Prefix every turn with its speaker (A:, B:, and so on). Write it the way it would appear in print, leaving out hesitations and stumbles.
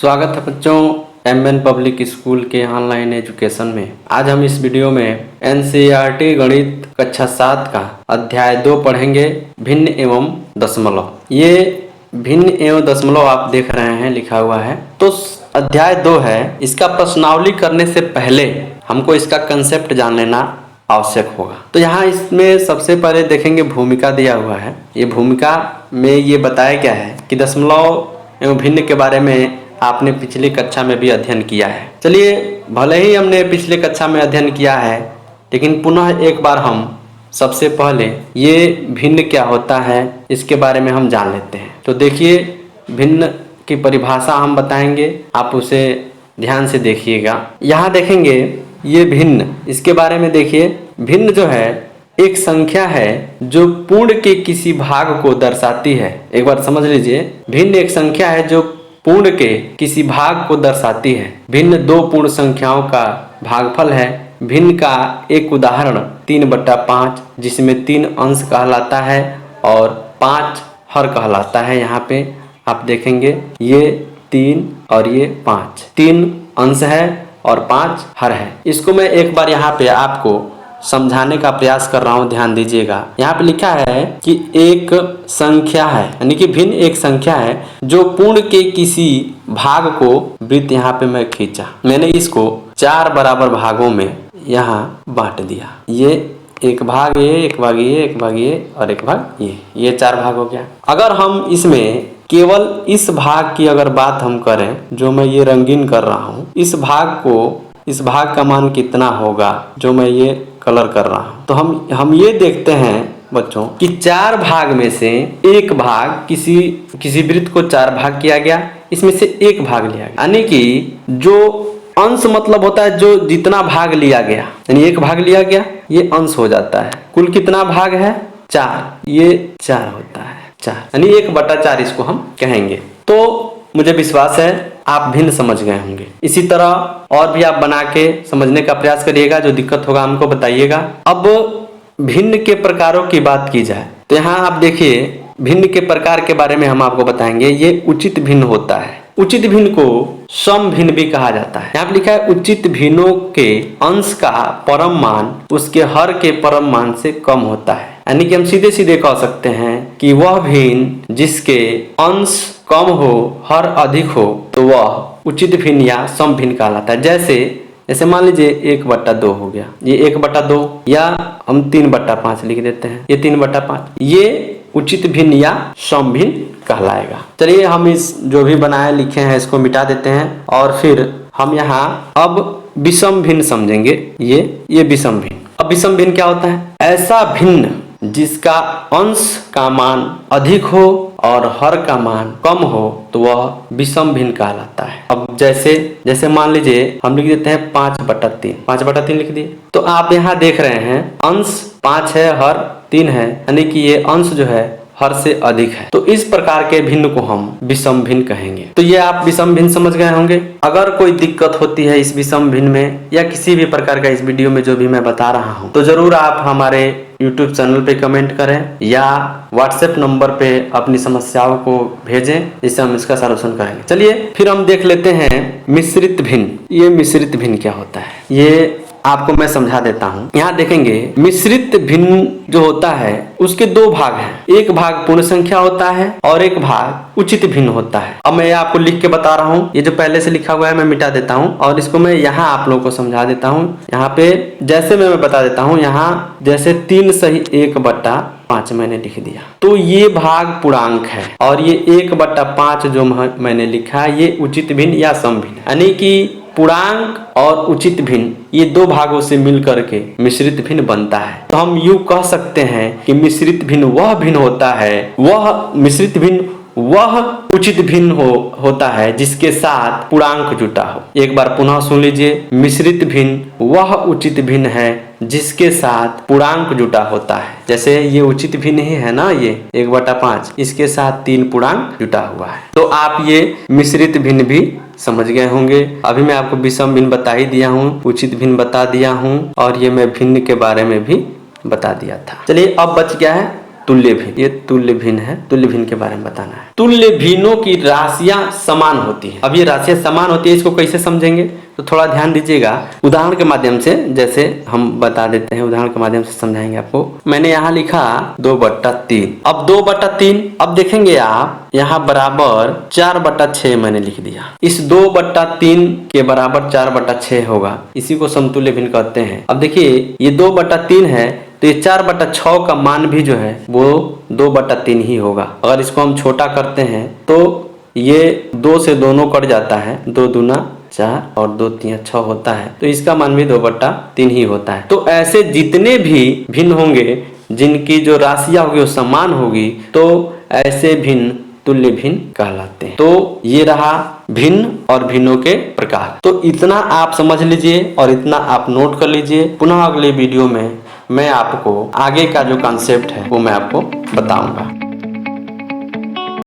A: स्वागत है बच्चों एमएन पब्लिक स्कूल के ऑनलाइन एजुकेशन में। आज हम इस वीडियो में एनसीईआरटी गणित कक्षा 7 का अध्याय 2 पढ़ेंगे, भिन्न एवं दशमलव। ये भिन्न एवं दशमलव आप देख रहे हैं लिखा हुआ है, तो अध्याय 2 है। इसका प्रश्नावली करने से पहले हमको इसका कंसेप्ट जान लेना आवश्यक होगा। तो यहाँ इसमें सबसे पहले देखेंगे भूमिका दिया हुआ है। ये भूमिका में ये बताया गया है कि दशमलव एवं भिन्न के बारे में आपने पिछली कक्षा में भी अध्ययन किया है। चलिए, भले ही हमने पिछले कक्षा में अध्ययन किया है, लेकिन पुनः एक बार हम सबसे पहले ये भिन्न क्या होता है इसके बारे में हम जान लेते हैं। तो देखिए, भिन्न की परिभाषा हम बताएंगे, आप उसे ध्यान से देखिएगा। यहाँ देखेंगे ये भिन्न, इसके बारे में देखिए। भिन्न जो है एक संख्या है जो पूर्ण के किसी भाग को दर्शाती है। एक बार समझ लीजिए, भिन्न एक संख्या है जो पूर्ण के किसी भाग को दर्शाती है। भिन्न दो पूर्ण संख्याओं का भागफल है। भिन्न का एक उदाहरण 3/5, जिसमें 3 अंश कहलाता है और 5 हर कहलाता है। यहाँ पे आप देखेंगे ये 3 और ये 5, 3 अंश है और 5 हर है। इसको मैं एक बार यहाँ पे आपको समझाने का प्रयास कर रहा हूँ, ध्यान दीजिएगा। यहाँ पे लिखा है कि एक संख्या है, यानी कि भिन्न एक संख्या है जो पूर्ण के किसी भाग को, वृत्त यहाँ पे मैं खींचा, मैंने इसको 4 बराबर भागों में यहाँ बांट दिया। ये एक भाग ये, एक भाग ये, एक भाग ये और एक भाग ये 4 भाग हो गया। अगर हम इसमें केवल इस भाग की अगर बात हम करें, जो मैं ये रंगीन कर रहा हूँ, इस भाग का मान कितना होगा जो मैं ये कलर कर रहा हूँ, तो हम ये देखते हैं बच्चों कि 4 भाग में से एक भाग, किसी वृत्त को 4 भाग किया गया, इसमें से एक भाग लिया गया। यानी कि जो अंश मतलब होता है जो जितना भाग लिया गया, यानी एक भाग लिया गया, ये अंश हो जाता है। कुल कितना भाग है? 4, ये 4 होता है, 4, यानी 1/4 इसको हम कहेंगे। तो मुझे विश्वास है आप भिन्न समझ गए होंगे। इसी तरह और भी आप बना के समझने का प्रयास करिएगा, जो दिक्कत होगा हमको बताइएगा। अब भिन्न के प्रकारों की बात की जाए तो यहाँ आप देखिए, भिन्न के प्रकार के बारे में हम आपको बताएंगे। ये उचित भिन्न होता है। उचित भिन्न को सम भिन्न भी कहा जाता है। यहाँ पे लिखा है उचित भिन्नों के अंश का परम मान उसके हर के परम मान से कम होता है। यानी कि हम सीधे सीधे कह सकते हैं कि वह भिन्न जिसके अंश कम हो, हर अधिक हो, तो वह उचित भिन्न या सम भिन्न कहलाता है। जैसे मान लीजिए 1/2 हो गया, ये 1/2, या हम 3/5 लिख देते हैं, ये 3/5, ये उचित भिन्न या सम भिन्न कहलाएगा। चलिए, हम इस जो भी बनाए लिखे हैं इसको मिटा देते हैं और फिर हम यहाँ अब विषम भिन्न समझेंगे। ये विषम भिन्न। अब विषम भिन्न क्या होता है? ऐसा भिन्न जिसका अंश का मान अधिक हो और हर का मान कम हो, तो वह विषम भिन्न कहलाता है। अब जैसे मान लीजिए हम लिख देते हैं 5/3 लिख दिए। तो आप यहाँ देख रहे हैं अंश 5 है, हर 3 है, यानी कि ये अंश जो है हर से अधिक है। तो इस प्रकार के भिन्न को हम विषम भिन्न कहेंगे। तो ये आप विषम भिन्न समझ गए होंगे। अगर कोई दिक्कत होती है इस विषम भिन्न में या किसी भी प्रकार का इस वीडियो में जो भी मैं बता रहा हूँ, तो जरूर आप हमारे YouTube चैनल पे कमेंट करें या WhatsApp नंबर पे अपनी समस्याओं को भेजें, जिससे हम इसका सॉल्यूशन करेंगे। चलिए, फिर हम देख लेते हैं मिश्रित भिन्न। ये मिश्रित भिन्न क्या होता है ये आपको मैं समझा देता हूँ। यहाँ देखेंगे मिश्रित भिन्न जो होता है उसके 2 भाग हैं। एक भाग पूर्ण संख्या होता है और एक भाग उचित भिन्न होता है। अब मैं आपको लिख के बता रहा हूँ, ये जो पहले से लिखा हुआ है मैं मिटा देता हूँ और इसको मैं यहाँ आप लोगों को समझा देता हूँ। यहाँ पे जैसे मैं बता देता हूँ, यहाँ जैसे 3 सही 1/5 मैंने लिख दिया, तो ये भाग पूर्णांक है और ये 1/5 जो मैंने लिखा ये उचित भिन्न या सम भिन्न, यानी कि पूर्णांक और उचित भिन्न ये 2 भागों से मिल करके मिश्रित भिन्न बनता है। तो हम यूं कह सकते हैं कि मिश्रित भिन्न वह भिन्न होता है, वह मिश्रित भिन्न वह उचित भिन्न होता है जिसके साथ पूर्णांक जुटा हो। एक बार पुनः सुन लीजिए, मिश्रित भिन्न वह उचित भिन्न है जिसके साथ पूर्णांक जुटा होता है। जैसे ये उचित भिन्न ही है ना, ये 1/5, इसके साथ 3 पूर्णांक जुटा हुआ है। तो आप ये मिश्रित भिन्न भी समझ गए होंगे। अभी मैं आपको विषम भिन्न बता ही दिया हूँ, उचित भिन्न बता दिया हूँ और ये मैं भिन्न के बारे में भी बता दिया था। चलिए, अब बच गया है तुल्य भिन्न। ये तुल्य भिन्न है, तुल्य भिन्न के बारे में बताना है। तुल्य भिन्नों की राशियां समान होती हैं। अब ये राशियां समान होती है, इसको कैसे समझेंगे तो थोड़ा ध्यान दीजिएगा। उदाहरण के माध्यम से जैसे हम बता देते हैं, उदाहरण के माध्यम से समझाएंगे आपको। मैंने यहाँ लिखा 2/3। अब 2/3, अब देखेंगे आप यहाँ बराबर 4/6 मैंने लिख दिया। इस 2/3 के बराबर 4/6 होगा, इसी को समतुल्य भिन्न कहते हैं। अब देखिए ये 2/3 है तो ये 4/6 का मान भी जो है वो 2/3 ही होगा। अगर इसको हम छोटा करते हैं तो ये 2 से दोनों कट जाता है, 2 दूना 4 और 2 3 6 होता है, तो इसका मान भी 2/3 ही होता है। तो ऐसे जितने भी भिन्न होंगे जिनकी जो राशियां होगी वो समान होगी तो ऐसे भिन्न तुल्य भिन्न कहलाते हैं। तो ये रहा भिन्न और भिन्नों के प्रकार। तो इतना आप समझ लीजिए और इतना आप नोट कर लीजिए। पुनः अगले वीडियो में मैं आपको आगे का जो कॉन्सेप्ट है वो मैं आपको बताऊंगा।